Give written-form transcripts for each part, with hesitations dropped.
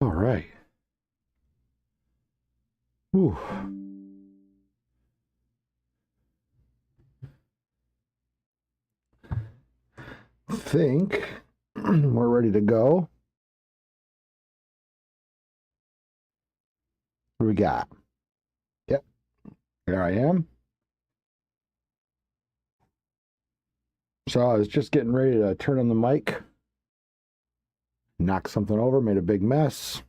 All right. Whew. Think we're ready to go. What do we got? Yep, there I am. So I was just getting ready to turn on the mic, knocked something over, made a big mess.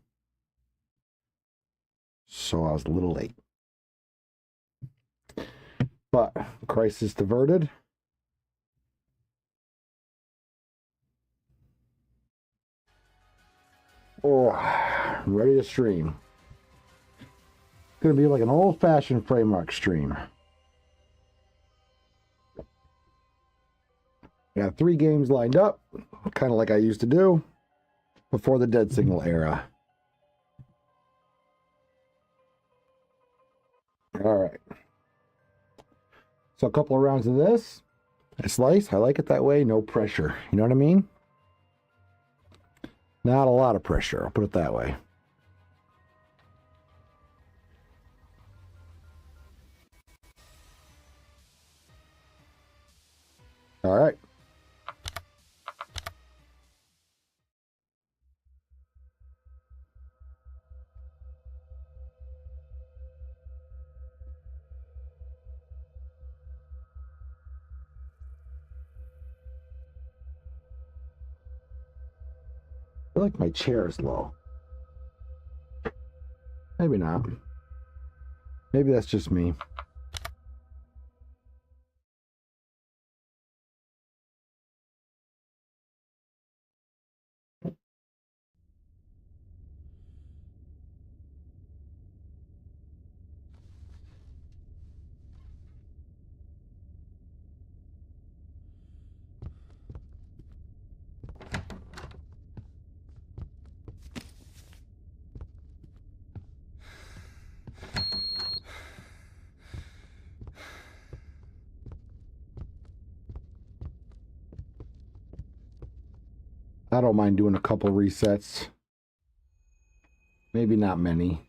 So I was a little late. But crisis diverted. Oh, ready to stream. It's going to be like an old-fashioned framework stream. Got 3 games lined up, kind of like I used to do before the dead signal era. All right. So a couple of rounds of this. A slice. I like it that way. No pressure. You know what I mean? Not a lot of pressure. I'll put it that way. All right. I feel like my chair is low. Maybe not. Maybe that's just me. I don't mind doing a couple resets. Maybe not many.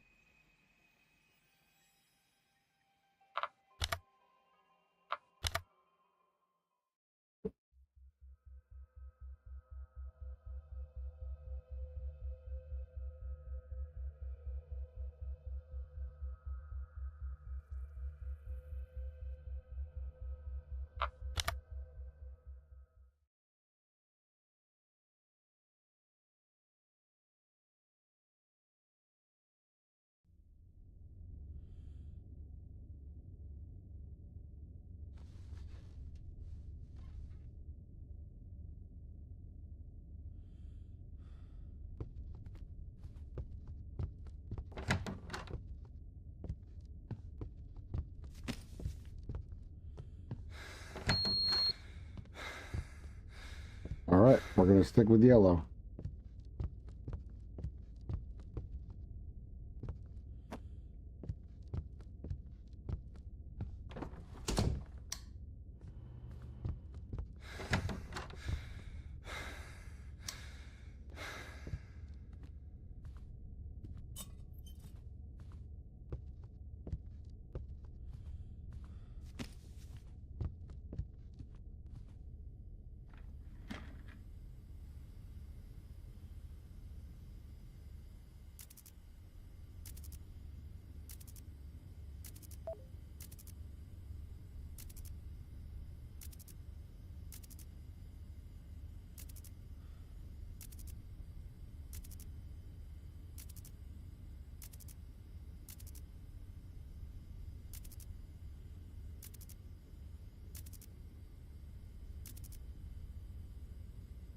All right, we're going to stick with yellow.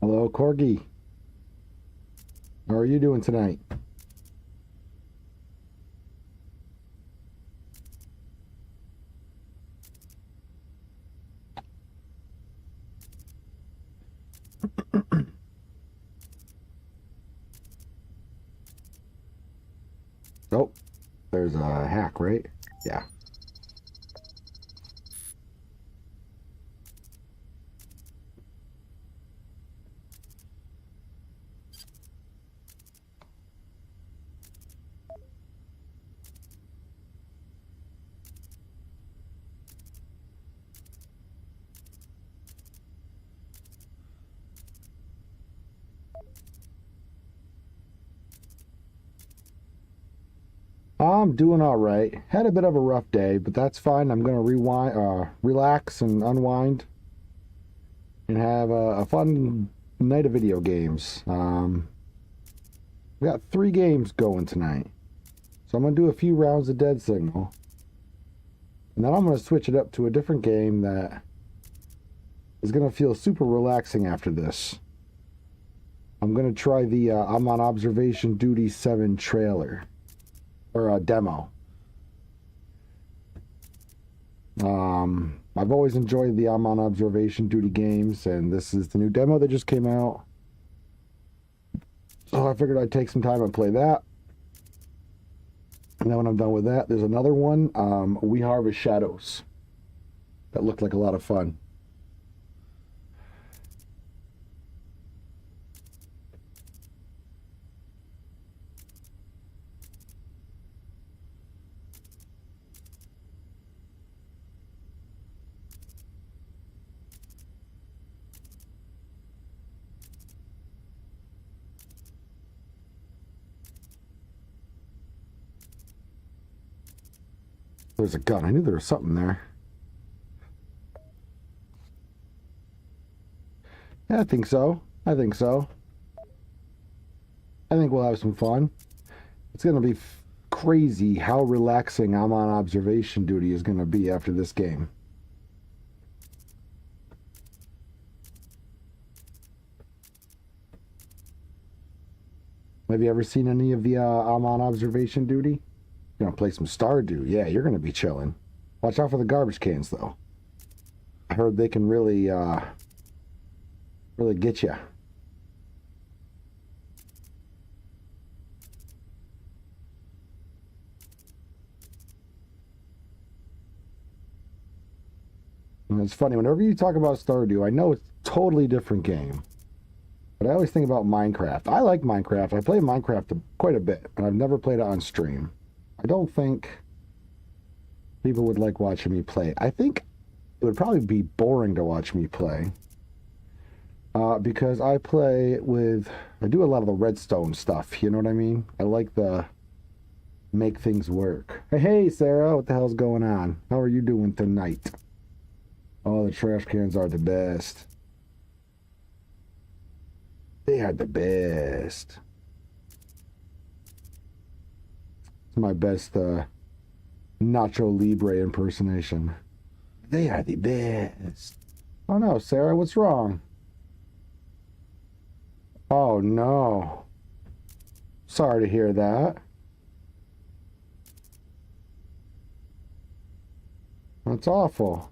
Hello, Corgi. How are you doing tonight? Oh, there's a hack, right? Yeah. I'm doing all right. Had a bit of a rough day, but that's fine. I'm gonna relax and unwind, and have a fun night of video games. We got 3 games going tonight, so I'm gonna do a few rounds of Dead Signal, and then I'm gonna switch it up to a different game that is gonna feel super relaxing after this. I'm gonna try the I'm on Observation Duty 7 trailer, or a demo. I've always enjoyed the I'm on Observation Duty games, and this is the new demo that just came out. So I figured I'd take some time and play that. And then when I'm done with that, there's another one, We Harvest Shadows, that looked like a lot of fun. There's a gun. I knew there was something there. Yeah, I think so. I think so. I think we'll have some fun. It's going to be crazy how relaxing I'm on Observation Duty is going to be after this game. Have you ever seen any of the I'm on Observation Duty? You're going to play some Stardew. Yeah, you're going to be chilling. Watch out for the garbage cans, though. I heard they can really get you. And it's funny, whenever you talk about Stardew, I know it's a totally different game. But I always think about Minecraft. I like Minecraft. I play Minecraft quite a bit, and I've never played it on stream. I don't think people would like watching me play. I think it would probably be boring to watch me play. Because I do a lot of the redstone stuff, you know what I mean? I like the make things work. Hey, Sarah, what the hell's going on? How are you doing tonight? Oh, the trash cans are the best. They are the best. It's my best Nacho Libre impersonation. They are the best. Oh no, Sarah, what's wrong? Oh no. Sorry to hear that. That's awful.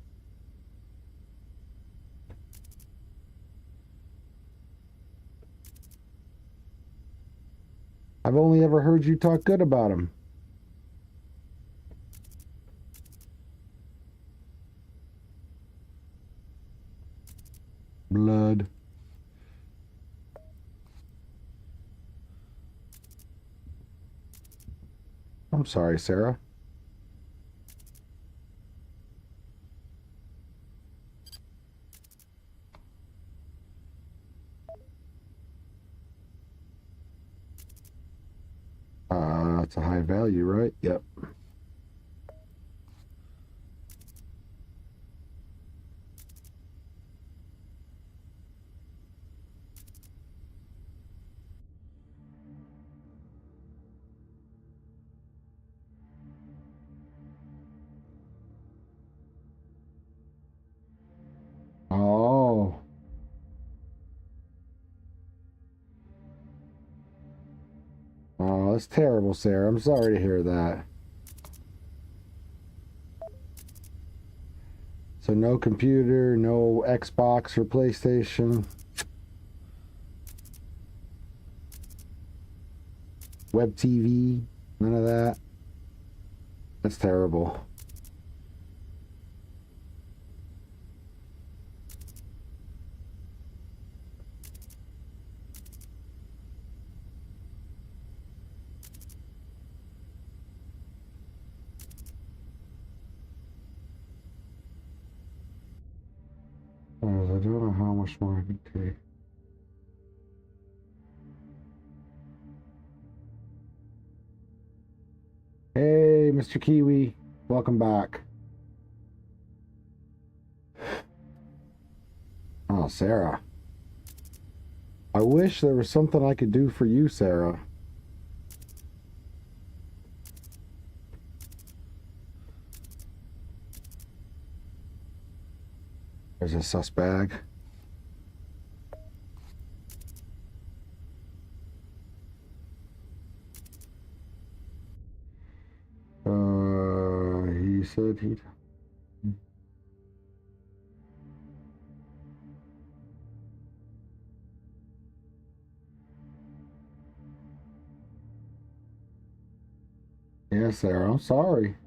I've only ever heard you talk good about him. Blood. I'm sorry, Sarah. It's a high value, right? Yep. Oh. Oh, that's terrible, Sarah. I'm sorry to hear that. So no computer, no Xbox or PlayStation. Web TV, none of that. That's terrible. I don't know how much more I can take. Mr. Kiwi. Welcome back. Oh, Sarah. I wish there was something I could do for you, Sarah. There's a sus bag. He said he'd... Yeah, Sarah, I'm sorry.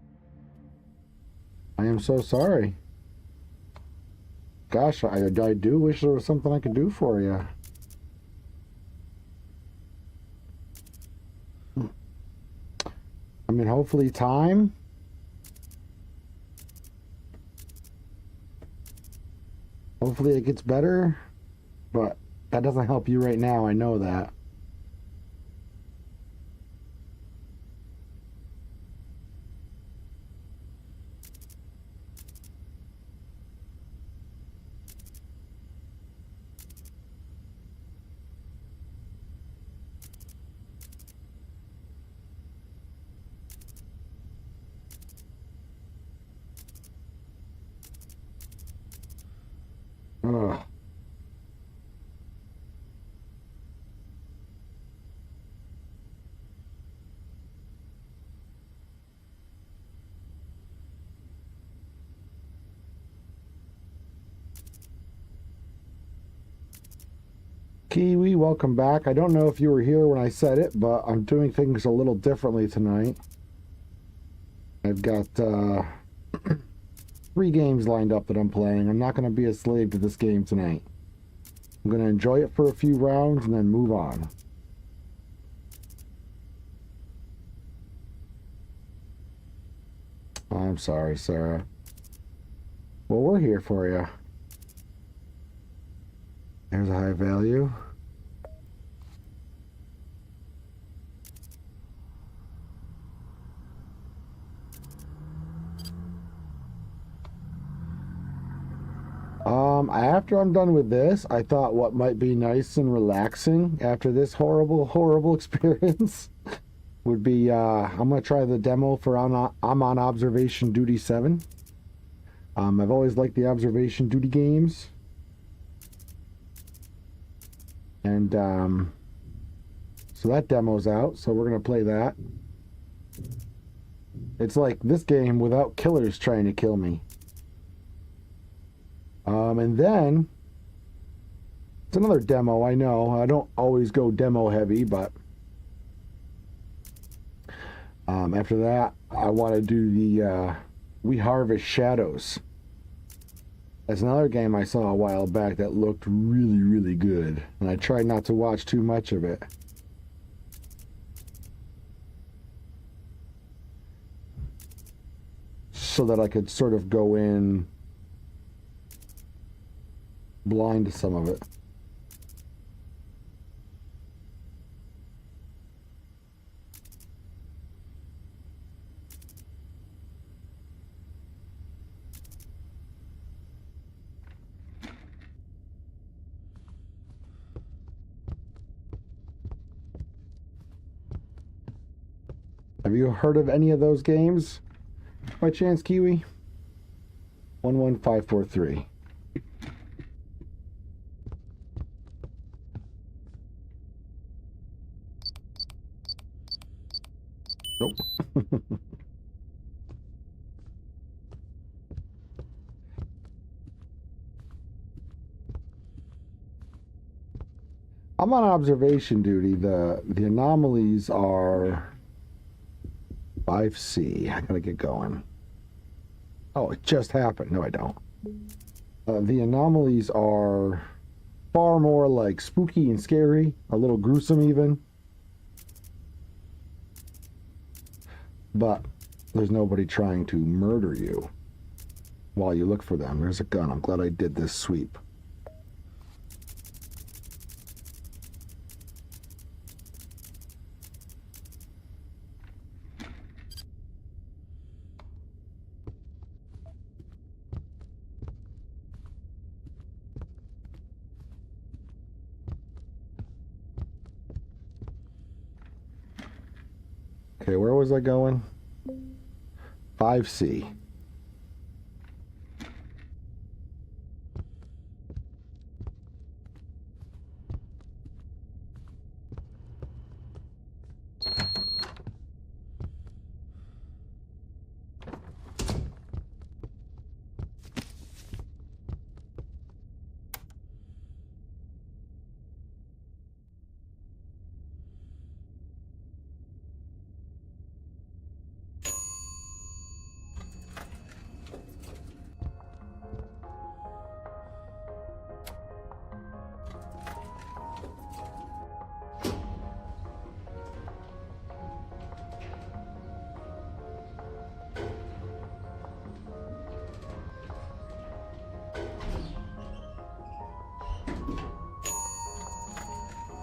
I am so sorry. Gosh, I do wish there was something I could do for you. I mean, hopefully time. Hopefully it gets better, but that doesn't help you right now, I know that. Ugh. Kiwi, welcome back. I don't know if you were here when I said it, but I'm doing things a little differently tonight. I've got 3 games lined up that I'm playing. I'm not going to be a slave to this game tonight. I'm going to enjoy it for a few rounds and then move on. I'm sorry, Sarah. Well, we're here for you. There's a high value. After I'm done with this, I thought what might be nice and relaxing after this horrible, horrible experience would be, I'm going to try the demo for I'm on Observation Duty 7. I've always liked the Observation Duty games. And, so that demo's out, so we're going to play that. It's like this game without killers trying to kill me. And then, it's another demo, I know. I don't always go demo heavy, but after that, I want to do the We Harvest Shadows. That's another game I saw a while back that looked really, really good. And I tried not to watch too much of it. So that I could sort of go in blind to some of it. Have you heard of any of those games by chance, Kiwi? 11543. Nope. I'm on observation duty. The anomalies are 5C. I gotta get going. Oh, it just happened. No, I don't. The anomalies are far more like spooky and scary, a little gruesome even. But there's nobody trying to murder you while you look for them. There's a gun. I'm glad I did this sweep. Okay, where was I going? 5C.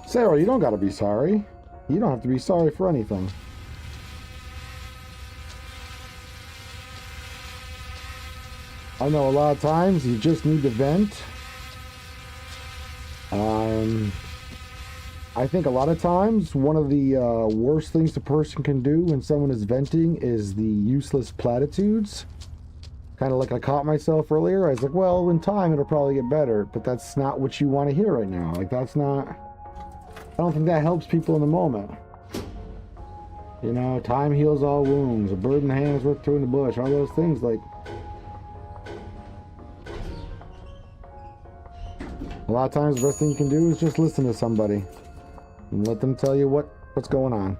Sarah, you don't gotta be sorry. You don't have to be sorry for anything. I know a lot of times you just need to vent. I think a lot of times one of the worst things a person can do when someone is venting is the useless platitudes. Kind of like I caught myself earlier. I was like, well, in time it'll probably get better, but that's not what you want to hear right now. Like, that's not... I don't think that helps people in the moment. You know, time heals all wounds. A bird in the hand is worth two in the bush. All those things, like... A lot of times the best thing you can do is just listen to somebody. And let them tell you what's going on.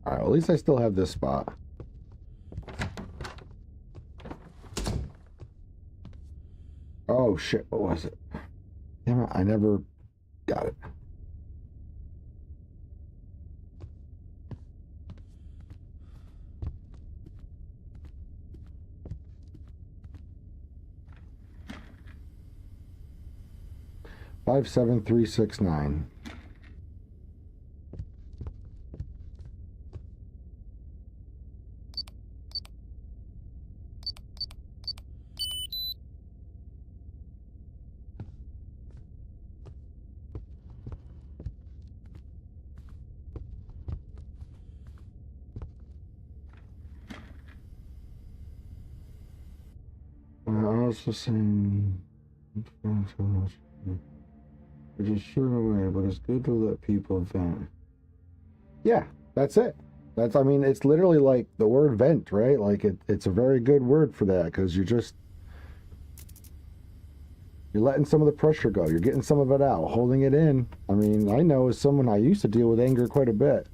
Alright, well, at least I still have this spot. Oh shit, what was it? Damn it, I never got it. Five, 7, 3, 6, 9. I was just saying, which is sure away, but it's good to let people vent. Yeah, that's it. That's, I mean, it's literally like the word vent, right? Like it's a very good word for that because you're letting some of the pressure go. You're getting some of it out, holding it in. I mean, I know as someone, I used to deal with anger quite a bit.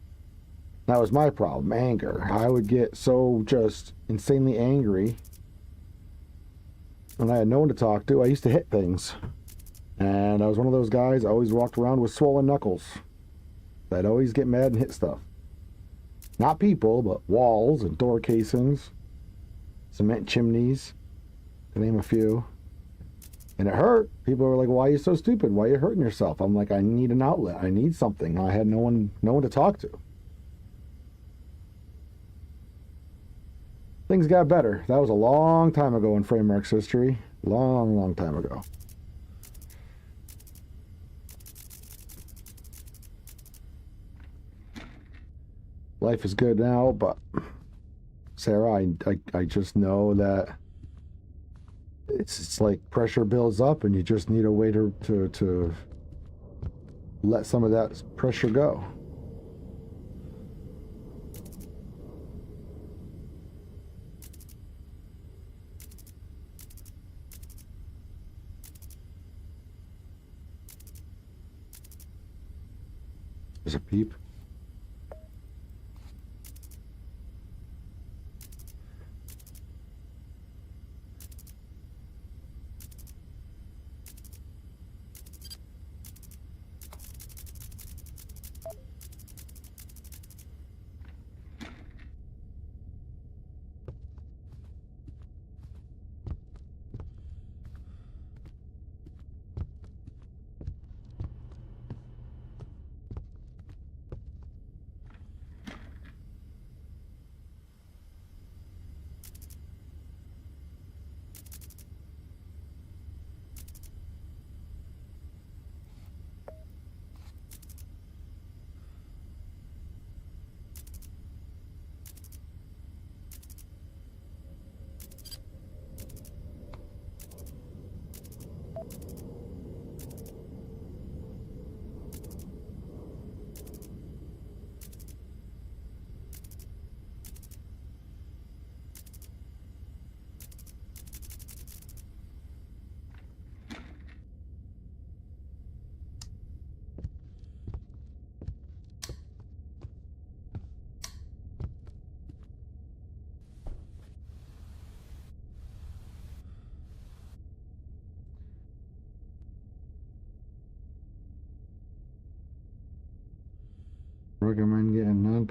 That was my problem, anger. I would get so just insanely angry when I had no one to talk to. I used to hit things. And I was one of those guys, I always walked around with swollen knuckles. I'd always get mad and hit stuff. Not people, but walls and door casings, cement chimneys, to name a few. And it hurt. People were like, why are you so stupid? Why are you hurting yourself? I'm like, I need an outlet. I need something. I had no one to talk to. Things got better. That was a long time ago in Frameworks history. Long time ago. Life is good now, but Sarah, I just know that it's like pressure builds up and you just need a way to let some of that pressure go. There's a peep.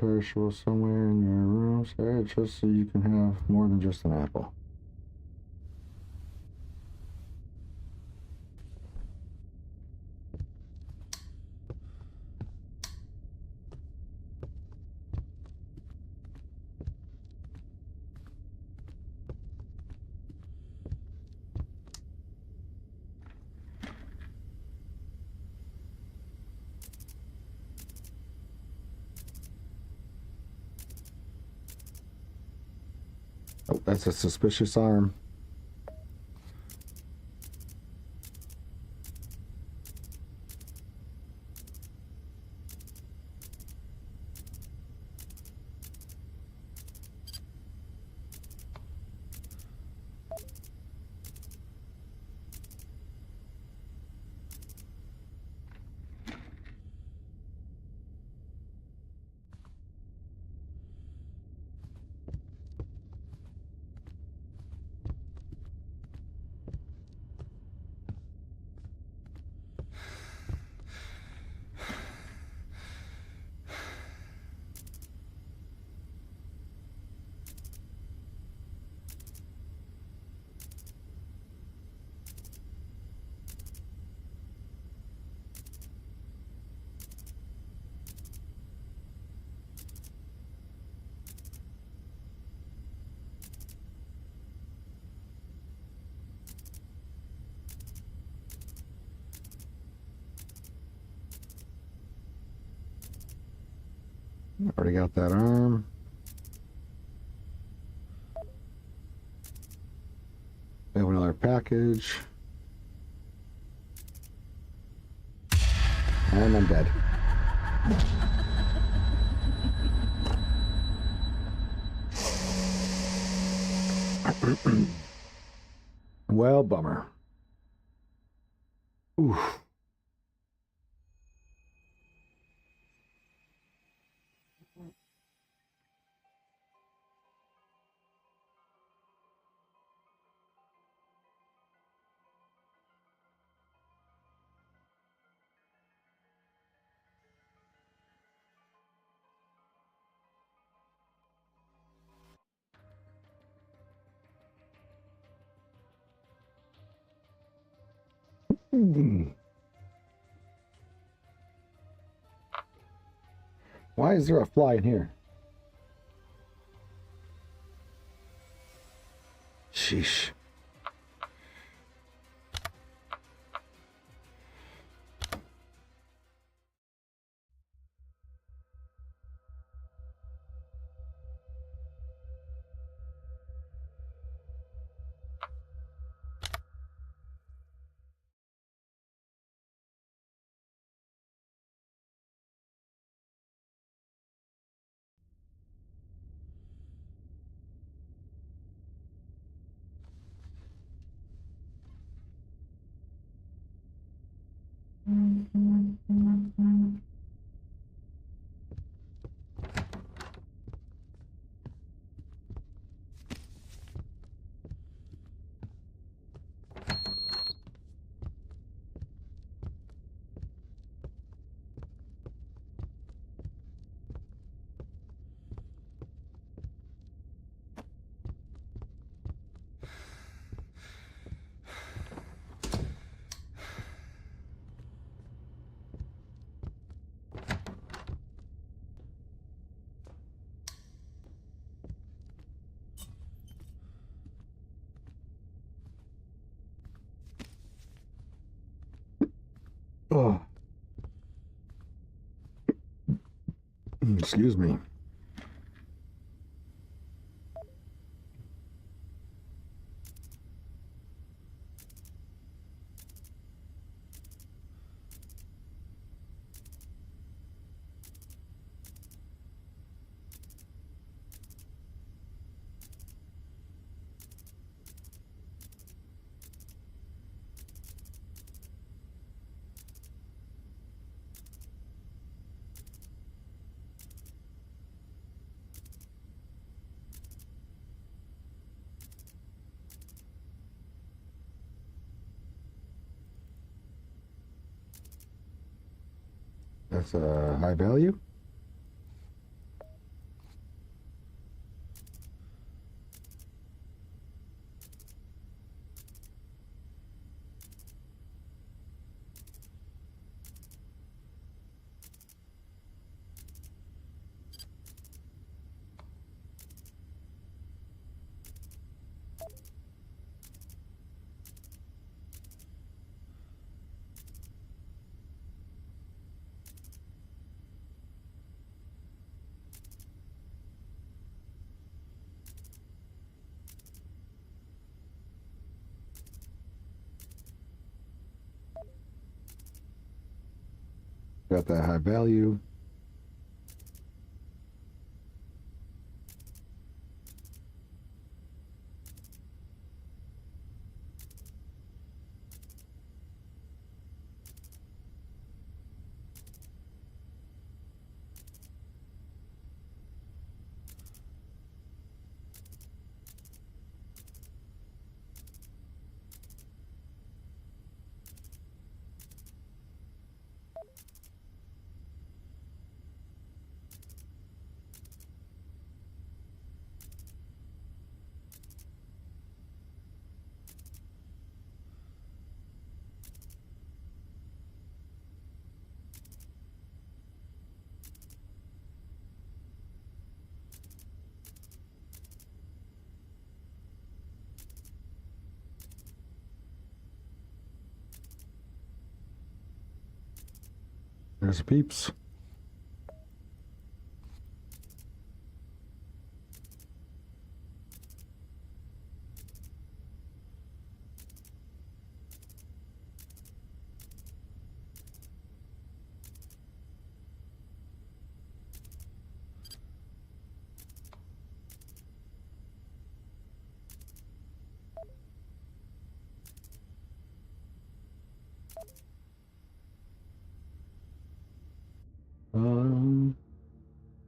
non-perishable somewhere in your room, sorry, just so you can have more than just an apple. Oh, that's a suspicious arm. Already got that arm. We have another package. And I'm dead. Well, bummer. Oof. Why is there a fly in here? Sheesh. Oh, excuse me. That's a high value. Got that high value. There's peeps.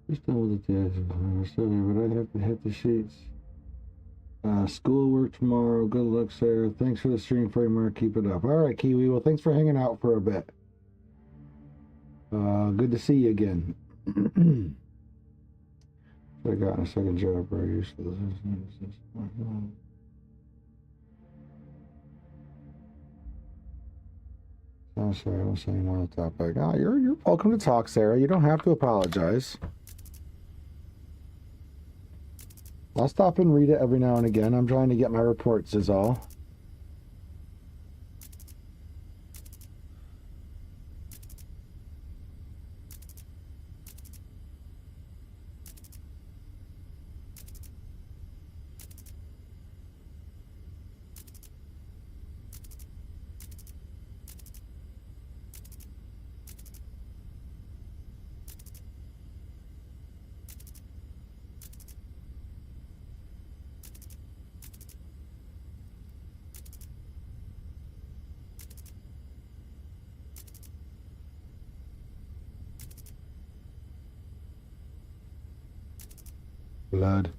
Just done with the test. Sorry, but I have to hit the sheets. Schoolwork tomorrow. Good luck, Sarah. Thanks for the stream framework. Keep it up. All right, Kiwi. Well, thanks for hanging out for a bit. Good to see you again. I got a second job right here. So this is oh, sorry, I was saying more on the topic. Oh, you're welcome to talk, Sarah. You don't have to apologize. I'll stop and read it every now and again. I'm trying to get my reports is all. Blood.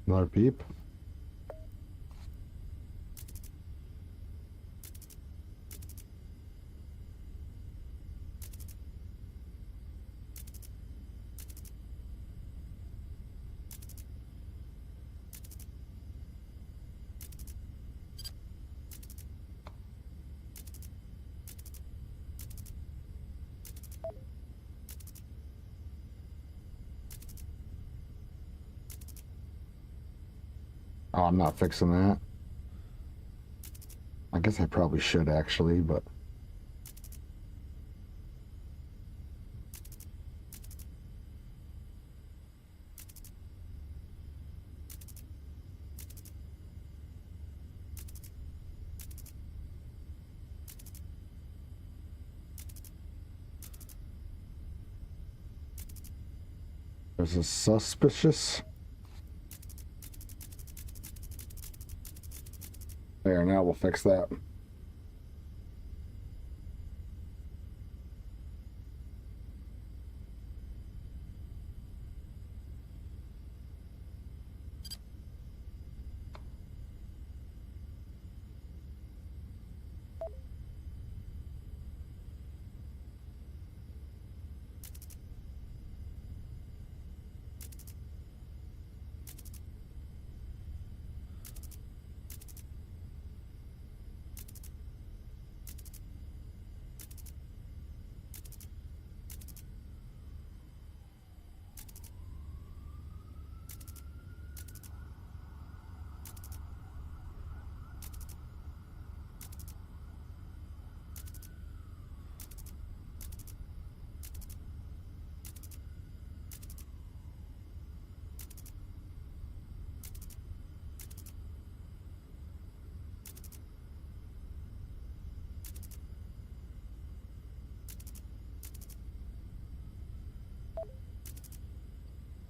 Another peep. Oh, I'm not fixing that. I guess I probably should actually, but There's a suspicious. There, now we'll fix that.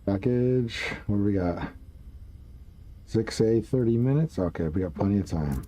Package. What do we got? 6A, 30 minutes? Okay, we got plenty of time.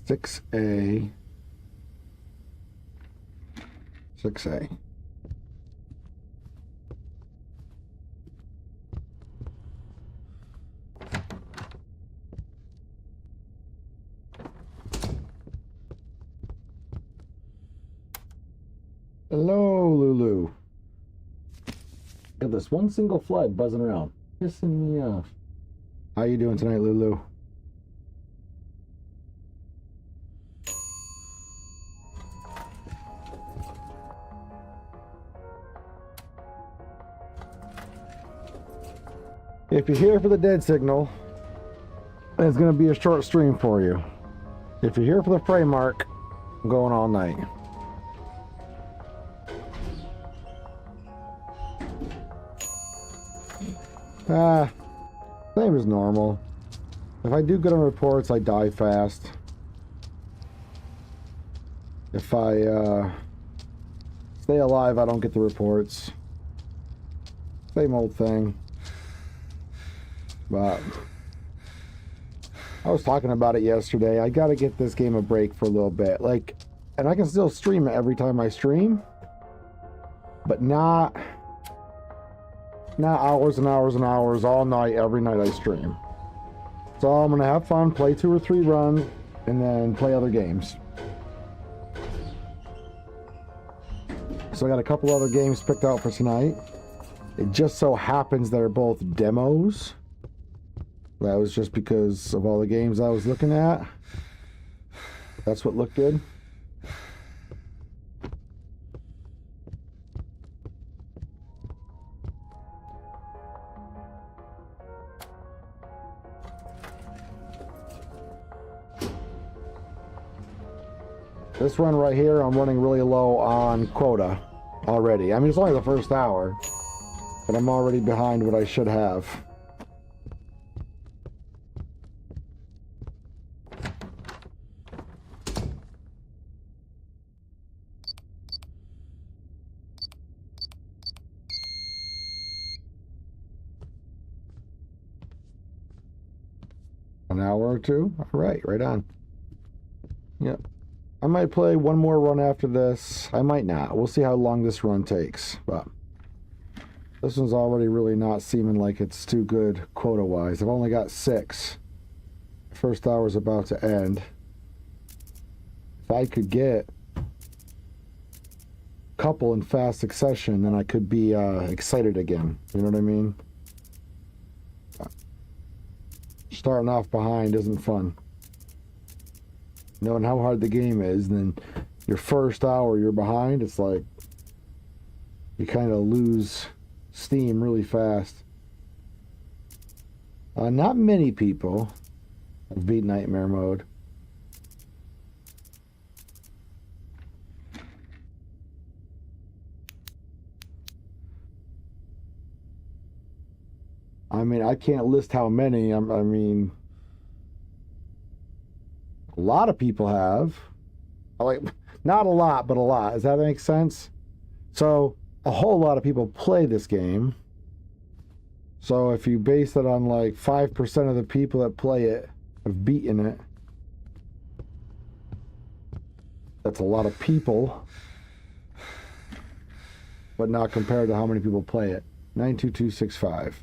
Six A. Hello, Lulu. Got this one single flood buzzing around, pissing me off. How you doing tonight, Lulu? If you're here for the dead signal, it's going to be a short stream for you. If you're here for the frame mark, I'm going all night. Same as normal. If I do good on reports, I die fast. If I stay alive, I don't get the reports. Same old thing. But I was talking about it yesterday. I gotta get this game a break for a little bit. Like, and I can still stream it every time I stream, but not hours and hours and hours all night, every night I stream. So I'm gonna have fun, play 2 or 3 runs, and then play other games. So I got a couple other games picked out for tonight. It just so happens they're both demos. That was just because of all the games I was looking at. That's what looked good. This run right here, I'm running really low on quota already. I mean, it's only the first hour, but I'm already behind what I should have. An hour or two? All right, right on. Yep. I might play one more run after this. I might not. We'll see how long this run takes. But this one's already really not seeming like it's too good quota-wise. I've only got 6. First hour's about to end. If I could get a couple in fast succession, then I could be excited again. You know what I mean? Starting off behind isn't fun. Knowing how hard the game is, and then your first hour you're behind, it's like you kind of lose steam really fast. Not many people have beat Nightmare Mode. I mean, I can't list how many. I mean, a lot of people have. Like, not a lot, but a lot. Does that make sense? So, a whole lot of people play this game. So, if you base it on like 5% of the people that play it have beaten it, that's a lot of people. But not compared to how many people play it. 92265.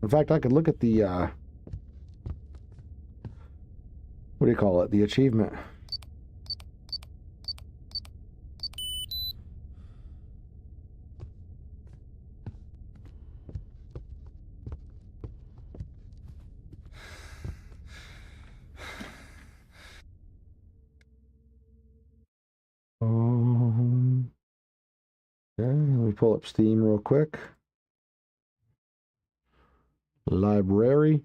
In fact, I could look at the, what do you call it? The achievement. Okay, let me pull up Steam real quick. Library.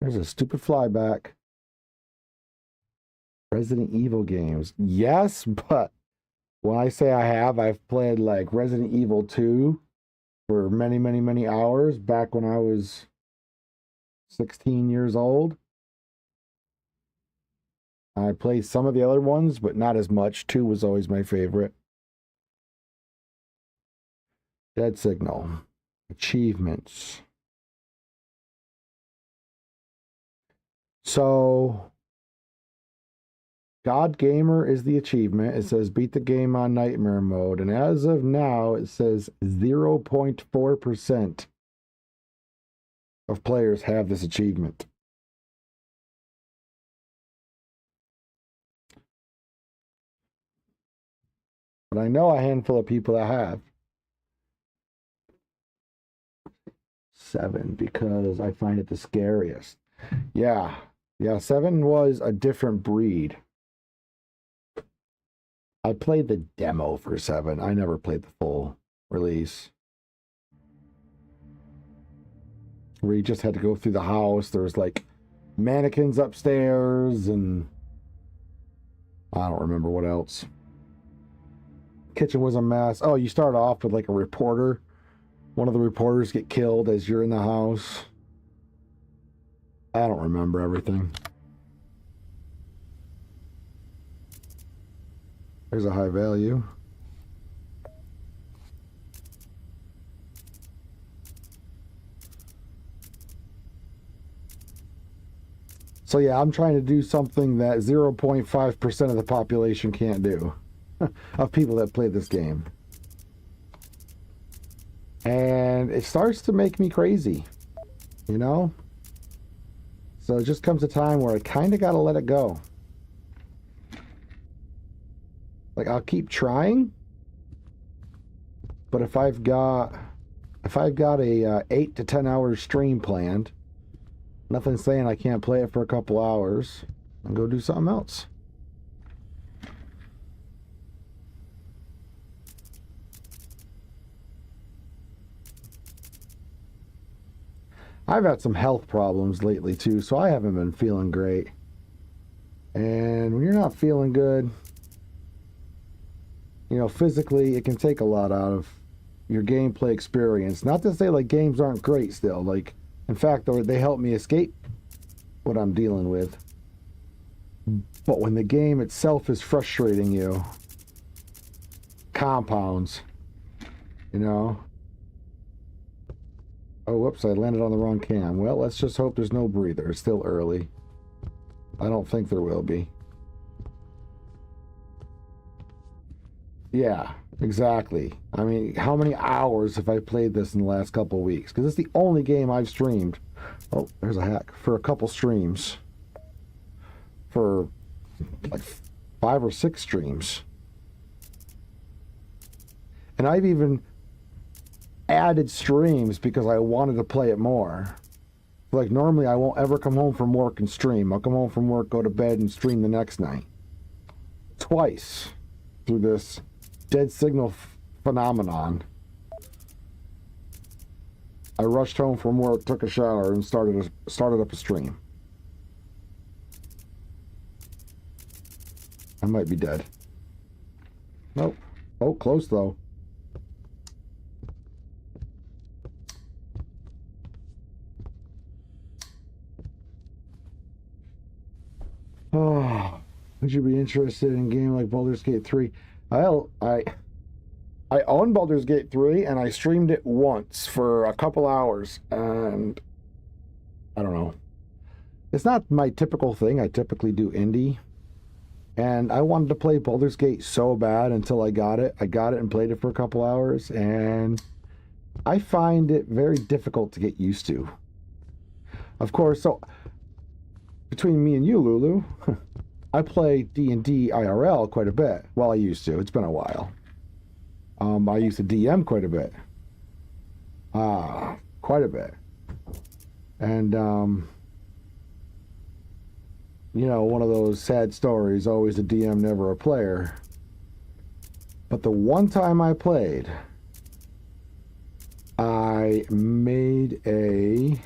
There's a stupid flyback. Resident Evil games. Yes, but when I say I've played like Resident Evil 2 for many, many, many hours back when I was 16 years old. I played some of the other ones, but not as much. 2 was always my favorite. Dead Signal. Achievements. So, God Gamer is the achievement. It says beat the game on Nightmare Mode. And as of now, it says 0.4% of players have this achievement. But I know a handful of people that have. 7, because I find it the scariest. Yeah, 7 was a different breed. I played the demo for 7. I never played the full release. Where you just had to go through the house. There was like mannequins upstairs and I don't remember what else. Kitchen was a mess. Oh, you start off with like a reporter. One of the reporters get killed as you're in the house. I don't remember everything. There's a high value. So yeah, I'm trying to do something that 0.5% of the population can't do. Of people that play this game. And it starts to make me crazy. You know? So it just comes a time where I kind of got to let it go. Like, I'll keep trying, but if I've got a 8 to 10 hour stream planned, Nothing saying I can't play it for a couple hours and go do something else. I've had some health problems lately too, so I haven't been feeling great. And when you're not feeling good, you know, physically, it can take a lot out of your gameplay experience. Not to say like games aren't great still. Like, in fact, they help me escape what I'm dealing with. But when the game itself is frustrating you, compounds, you know. Oh, whoops, I landed on the wrong cam. Well, let's just hope there's no breather. It's still early. I don't think there will be. Yeah, exactly. I mean, how many hours have I played this in the last couple of weeks? Because it's the only game I've streamed. Oh, there's a hack. For a couple streams. For like 5 or 6 streams. And I've even added streams because I wanted to play it more. Like normally I won't ever come home from work and stream. I'll come home from work, go to bed, and stream the next night. Twice through this dead signal phenomenon. I rushed home from work, took a shower, and started up a stream. I might be dead. Nope. Oh, close though. Oh, would you be interested in a game like Baldur's Gate 3? I own Baldur's Gate 3 and I streamed it once for a couple hours, and I don't know. It's not my typical thing. I typically do indie. And I wanted to play Baldur's Gate so bad until I got it. I got it and played it for a couple hours, and I find it very difficult to get used to. Of course, so between me and you, Lulu, I play D&D IRL quite a bit. Well, I used to. It's been a while. I used to DM quite a bit. Quite a bit. And, you know, one of those sad stories, always a DM, never a player. But the one time I played, I made a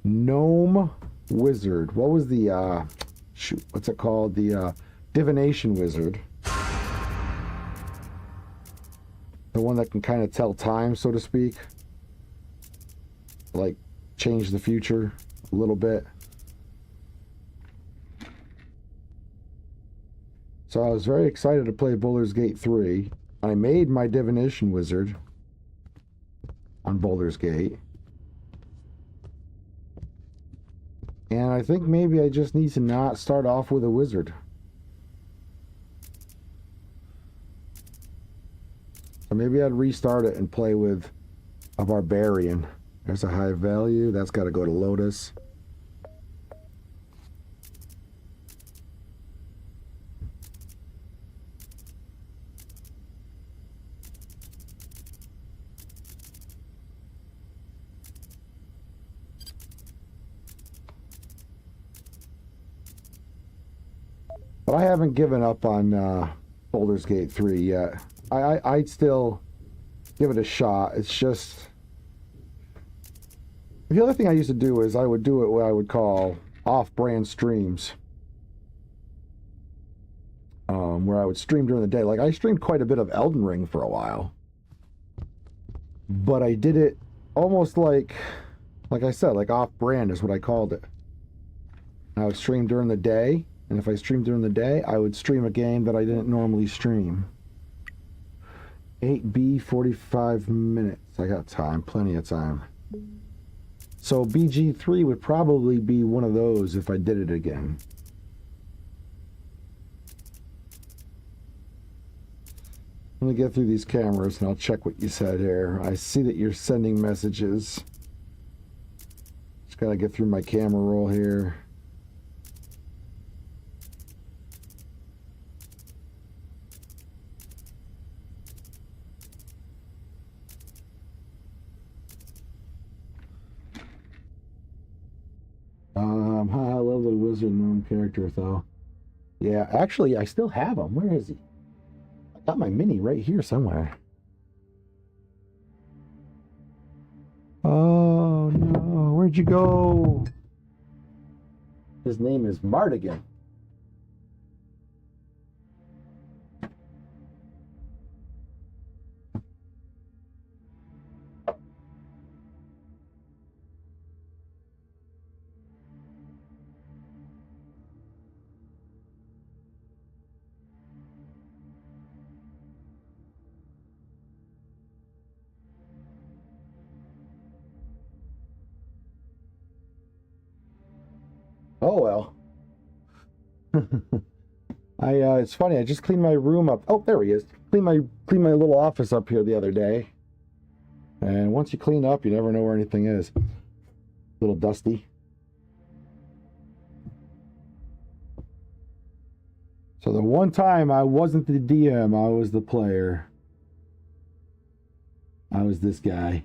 gnome wizard. What was the shoot, what's it called? The divination wizard. The one that can kind of tell time, so to speak. Like change the future a little bit. So I was very excited to play Baldur's Gate 3. I made my divination wizard on Baldur's Gate. And I think maybe I just need to not start off with a wizard. So maybe I'd restart it and play with a barbarian. There's a high value. That's got to go to Lotus. But I haven't given up on Baldur's Gate 3 yet. I'd still give it a shot. It's just... The other thing I used to do is I would do it what I would call off-brand streams. Where I would stream during the day. Like, I streamed quite a bit of Elden Ring for a while. But I did it almost like I said, like off-brand is what I called it. I would stream during the day. And if I streamed during the day, I would stream a game that I didn't normally stream. 8B, 45 minutes. I got time, plenty of time. So BG3 would probably be one of those if I did it again. Let me get through these cameras and I'll check what you said here. I see that you're sending messages. Just gotta get through my camera roll here. I love the Wizard Gnome character, though. Yeah, actually, I still have him. Where is he? I got my mini right here somewhere. Oh, no. Where'd you go? His name is Mardigan. Oh, well. It's funny. I just cleaned my room up. Oh, there he is. Cleaned my little office up here the other day. And once you clean up, you never know where anything is. A little dusty. So the one time I wasn't the DM, I was the player. I was this guy.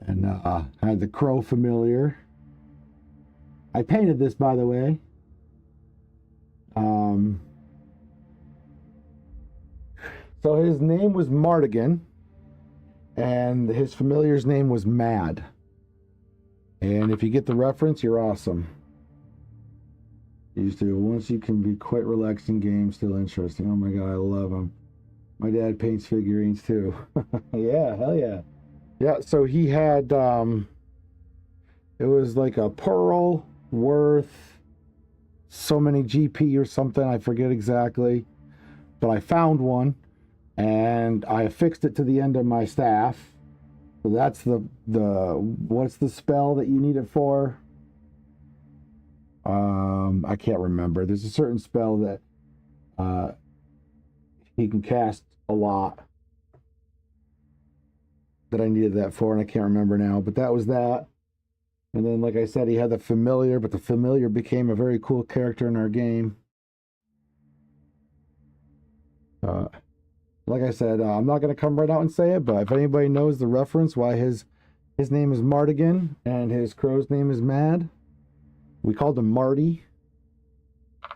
And I had the crow familiar. I painted this, by the way. So his name was Mardigan, and his familiar's name was Mad. And if you get the reference, you're awesome. Used to, once you can be quite relaxing game, still interesting. Oh my god, I love him. My dad paints figurines too. Yeah, hell yeah. Yeah, so he had, it was like a pearl worth so many GP or something, I forget exactly, but I found one and I affixed it to the end of my staff. So that's the what's the spell that you need it for? I can't remember. There's a certain spell that he can cast a lot that I needed that for, and I can't remember now, but that was that. And then, like I said, he had the familiar, but the familiar became a very cool character in our game. Like I said, I'm not going to come right out and say it, but if anybody knows the reference why his name is Mardigan and his crow's name is Mad, we called him Marty.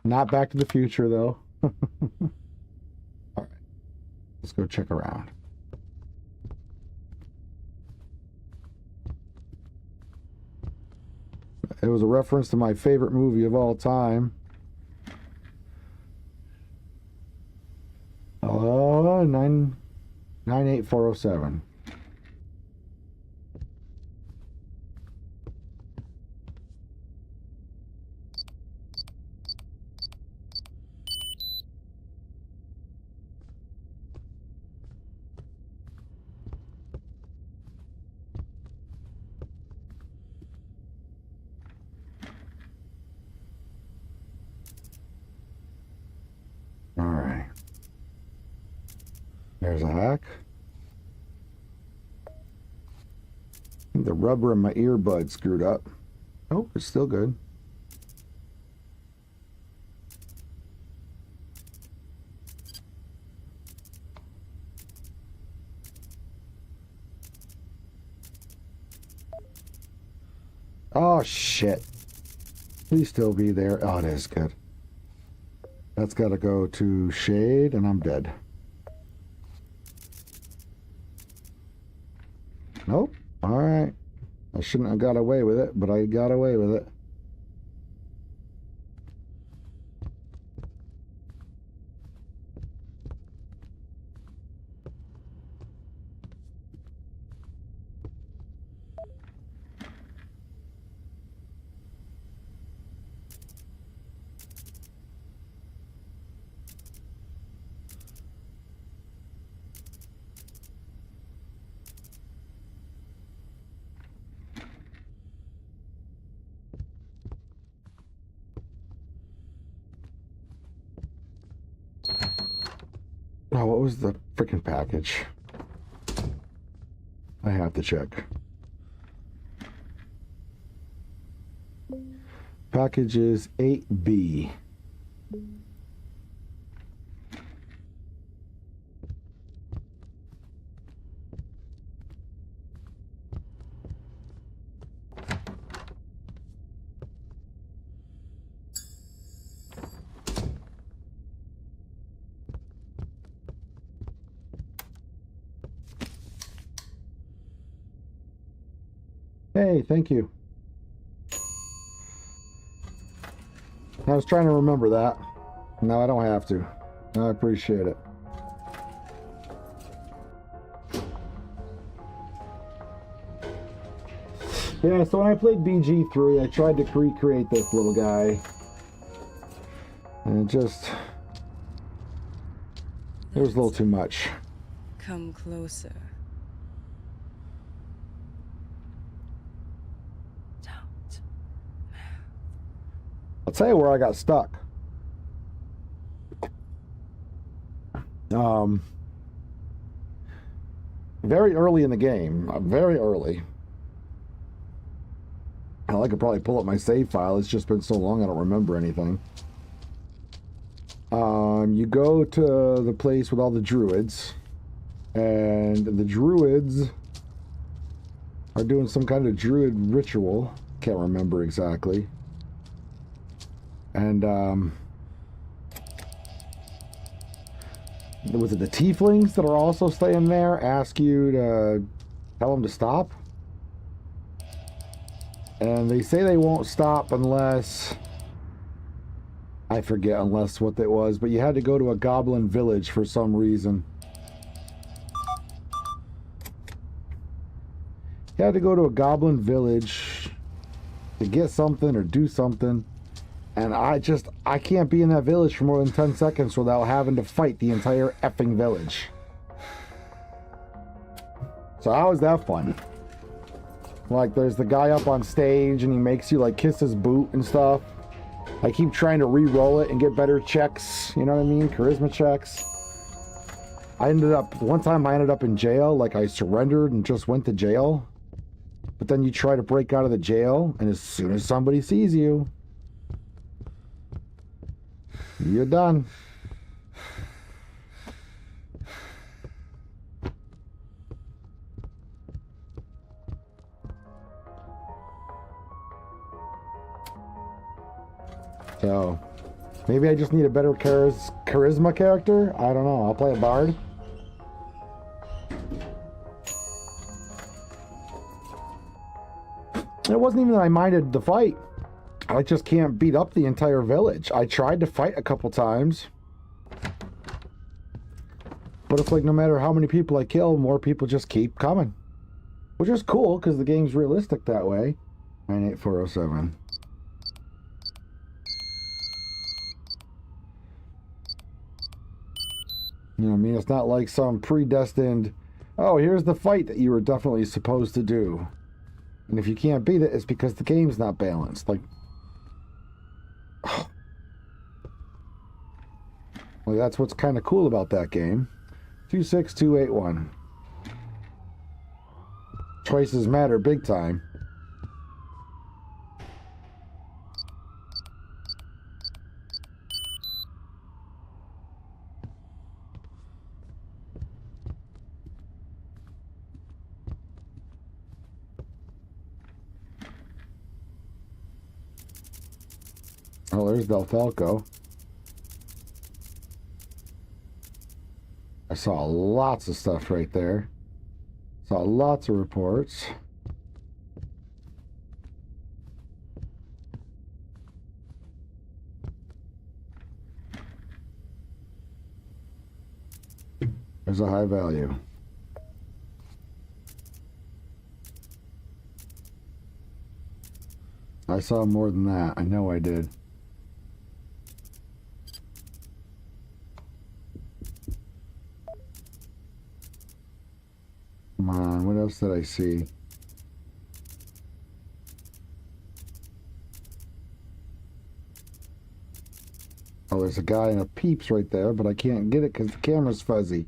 Not Back to the Future, though. All right, let's go check around. It was a reference to my favorite movie of all time. 98407. All right. There's a hack. The rubber in my earbud screwed up. Oh, it's still good. Oh, shit. Please still be there. Oh, it is good. That's got to go to shade, and I'm dead. Nope. All right. I shouldn't have got away with it, but I got away with it. Oh, what was the freaking package? I have to check. Package is 8B. Hey, thank you. I was trying to remember that. No, I don't have to. I appreciate it. Yeah, so when I played BG3, I tried to recreate this little guy. And it was a little too much. Come closer. Don't. I'll tell you where I got stuck. Very early in the game, very early. Hell, I could probably pull up my save file. It's just been so long I don't remember anything. You go to the place with all the druids, and the druids are doing some kind of druid ritual. Can't remember exactly. And was it the tieflings that are also staying there ask you to tell them to stop? And they say they won't stop unless... I forget unless what it was, but you had to go to a goblin village for some reason. You had to go to a goblin village to get something or do something. And I can't be in that village for more than 10 seconds without having to fight the entire effing village. So how is that fun? Like, there's the guy up on stage and he makes you like kiss his boot and stuff. I keep trying to re-roll it and get better checks, you know what I mean? Charisma checks. One time I ended up in jail, like I surrendered and just went to jail. But then you try to break out of the jail, and as soon as somebody sees you, you're done. So, maybe I just need a better charisma character? I don't know. I'll play a bard. It wasn't even that I minded the fight. I just can't beat up the entire village. I tried to fight a couple times. But it's like no matter how many people I kill, more people just keep coming. Which is cool, because the game's realistic that way. 98407. You know what I mean? It's not like some predestined, oh, here's the fight that you were definitely supposed to do. And if you can't beat it, it's because the game's not balanced. Like, well, that's what's kind of cool about that game. 26281. Choices matter big time. Oh, there's Del Falco. I saw lots of stuff right there. Saw lots of reports. There's a high value. I saw more than that. I know I did. Come on, what else did I see? Oh, there's a guy in a Peeps right there, but I can't get it because the camera's fuzzy.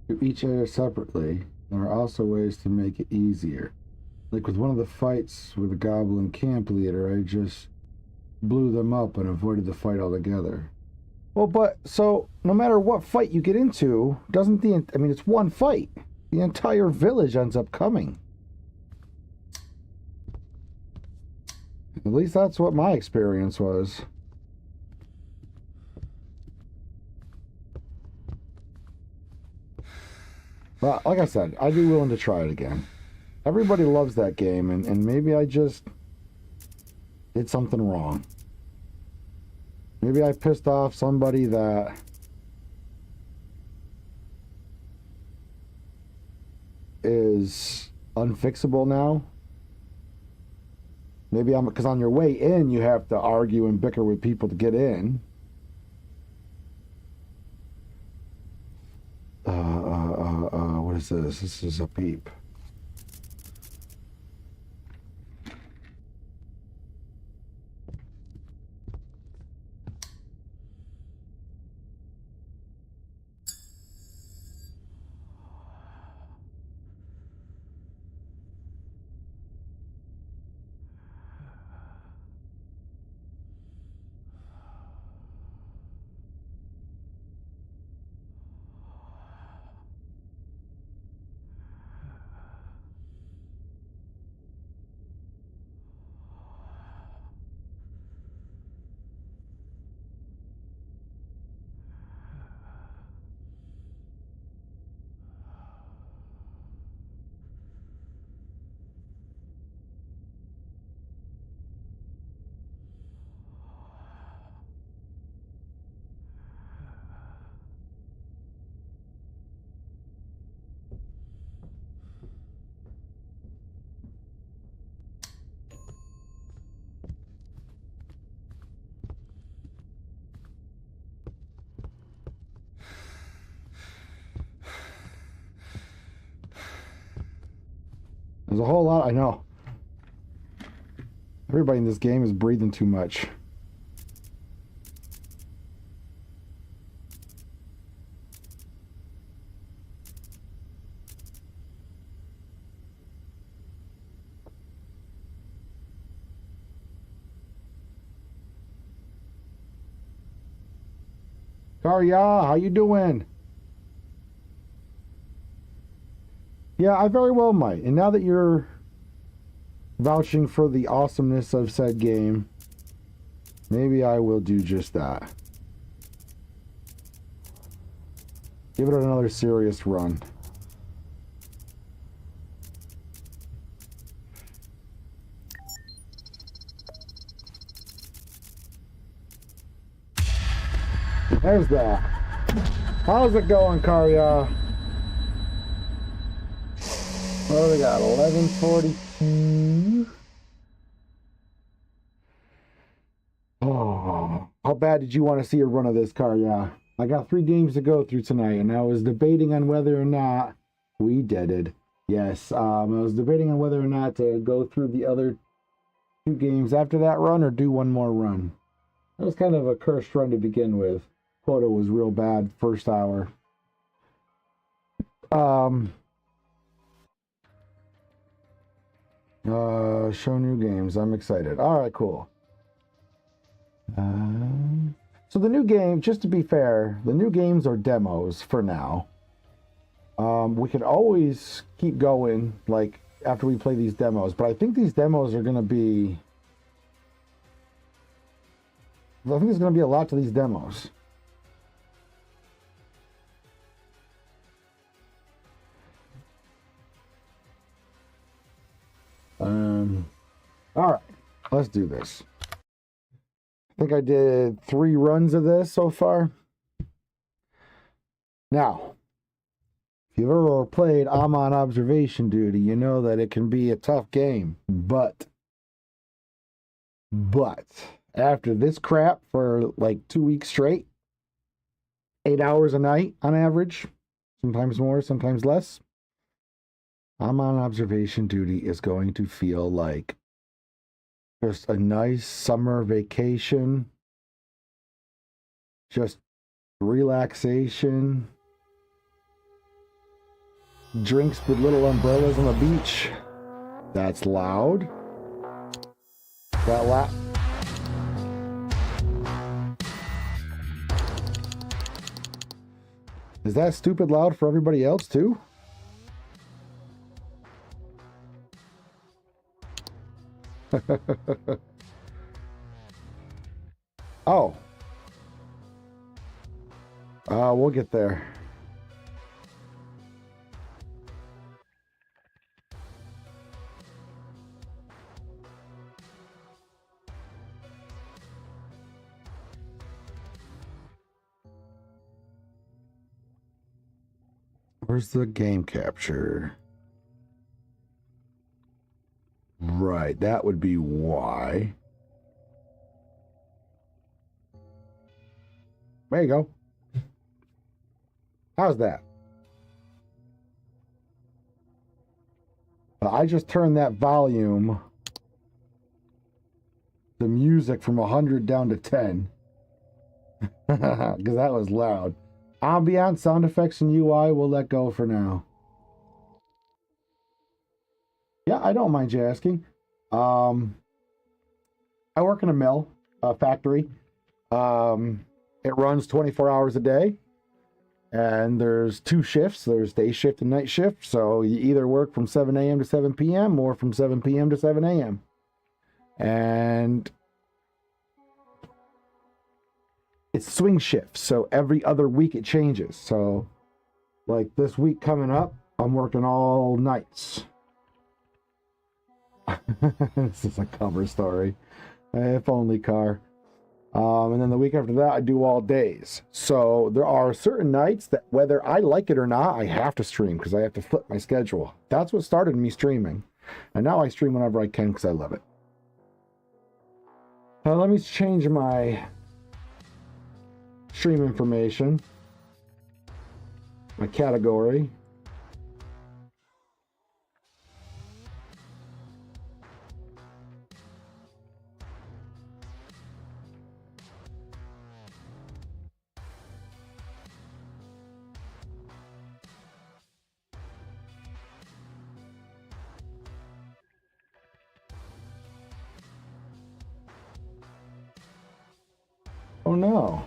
Do each area separately. There are also ways to make it easier. Like with one of the fights with the goblin camp leader, I just blew them up and avoided the fight altogether. Well, but so no matter what fight you get into, doesn't the I mean it's one fight. The entire village ends up coming. At least that's what my experience was. But like I said, I'd be willing to try it again. Everybody loves that game, and maybe I just did something wrong. Maybe I pissed off somebody that is unfixable now. Maybe because on your way in, you have to argue and bicker with people to get in. What is this? This is a peep. There's a whole lot, I know. Everybody in this game is breathing too much. Karya, how you doing? Yeah, I very well might. And now that you're vouching for the awesomeness of said game, maybe I will do just that. Give it another serious run. There's that. How's it going, Karya? Well, we got 11:42. Oh, how bad did you want to see a run of this, Karya? I got 3 games to go through tonight, and I was debating on whether or not we did it. Yes, I was debating on whether or not to go through the other 2 games after that run or do one more run. That was kind of a cursed run to begin with. Quota was real bad first hour. Show new games. I'm excited. All right, cool. So the new game, just to be fair, the new games are demos for now. We could always keep going, like, after we play these demos, but I think these demos are going to be... I think there's going to be a lot to these demos. All right, let's do this. I think I did 3 runs of this so far. Now, if you've ever played I'm on observation duty, you know that it can be a tough game. But after this crap for like 2 weeks straight, 8 hours a night on average, sometimes more, sometimes less, I'm on observation duty is going to feel like just a nice summer vacation, just relaxation, drinks with little umbrellas on the beach, That's loud. That loud. Is that stupid loud for everybody else too? Oh. We'll get there. Where's the game capture? Right, that would be why. There you go. How's that? I just turned that volume, the music from 100 down to 10. Because that was loud. Ambiance, sound effects, and UI we'll let go for now. Yeah, I don't mind you asking. I work in a mill, a factory. It runs 24 hours a day. And there's 2 shifts. There's day shift and night shift. So you either work from 7 a.m. to 7 p.m. or from 7 p.m. to 7 a.m. And it's swing shifts. So every other week it changes. So like this week coming up, I'm working all nights. This is a cover story. If only car. And then the week after that, I do all days. So there are certain nights that whether I like it or not, I have to stream because I have to flip my schedule. That's what started me streaming. And now I stream whenever I can because I love it. Now let me change my stream information. My category. Oh no.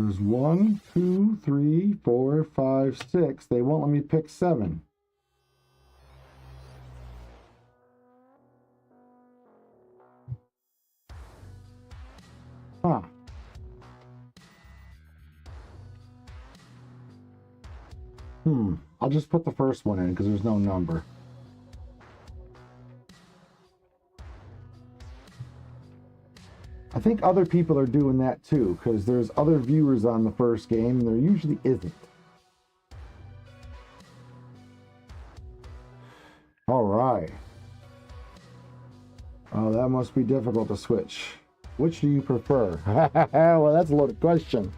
There's 1, 2, 3, 4, 5, 6. They won't let me pick 7. Huh. I'll just put the first one in because there's no number. I think other people are doing that too, because there's other viewers on the first game, and there usually isn't. All right. Oh, that must be difficult to switch. Which do you prefer? Well, that's a loaded question.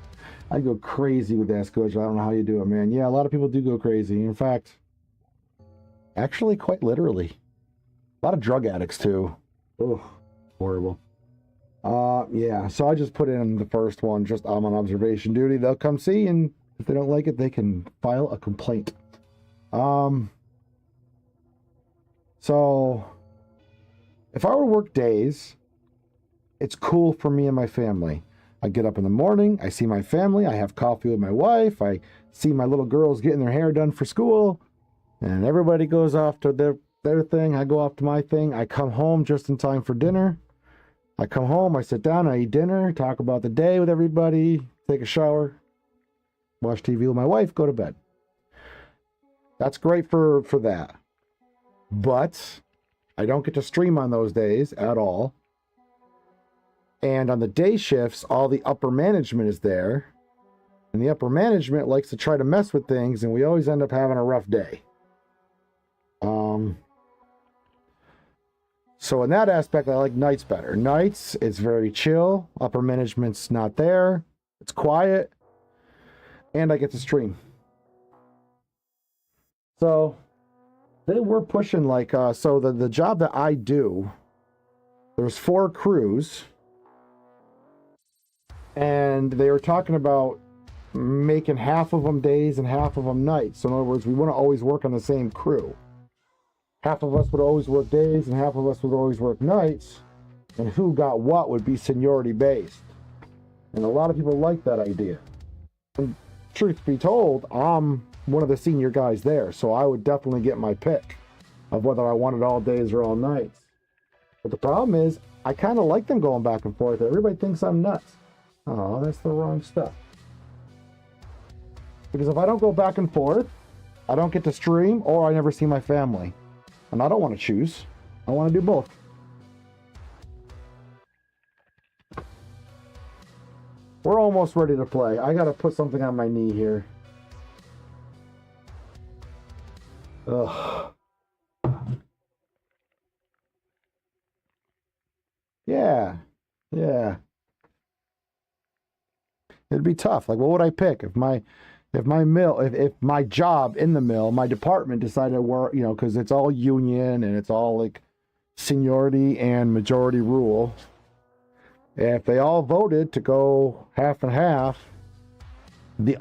I go crazy with that coach. I don't know how you do it, man. Yeah, a lot of people do go crazy. In fact, actually, quite literally. A lot of drug addicts too. Oh, horrible. Yeah, so I just put in the first one, just I'm on observation duty. They'll come see, and if they don't like it, they can file a complaint. So if I were to work days, it's cool for me and my family. I get up in the morning, I see my family, I have coffee with my wife, I see my little girls getting their hair done for school, and everybody goes off to their thing, I go off to my thing, I come home just in time for dinner. I come home, I sit down, I eat dinner, talk about the day with everybody, take a shower, watch TV with my wife, go to bed. That's great for that. But I don't get to stream on those days at all. And on the day shifts, all the upper management is there. And the upper management likes to try to mess with things, and we always end up having a rough day. So in that aspect, I like nights better. Nights, it's very chill. Upper management's not there. It's quiet. And I get to stream. So they were pushing like, so the job that I do, there's 4 crews. And they were talking about making half of them days and half of them nights. So in other words, we wouldn't always work on the same crew. Half of us would always work days and half of us would always work nights. And who got what would be seniority based. And a lot of people like that idea. And truth be told, I'm one of the senior guys there, so I would definitely get my pick of whether I wanted all days or all nights. But the problem is, I kind of like them going back and forth. Everybody thinks I'm nuts. Oh, that's the wrong stuff. Because if I don't go back and forth, I don't get to stream or I never see my family. And I don't want to choose. I want to do both. We're almost ready to play. I got to put something on my knee here. Ugh. Yeah. Yeah. It'd be tough. Like, what would I pick if my job in the mill, my department decided to work, you know, because it's all union and it's all like seniority and majority rule. If they all voted to go half and half, the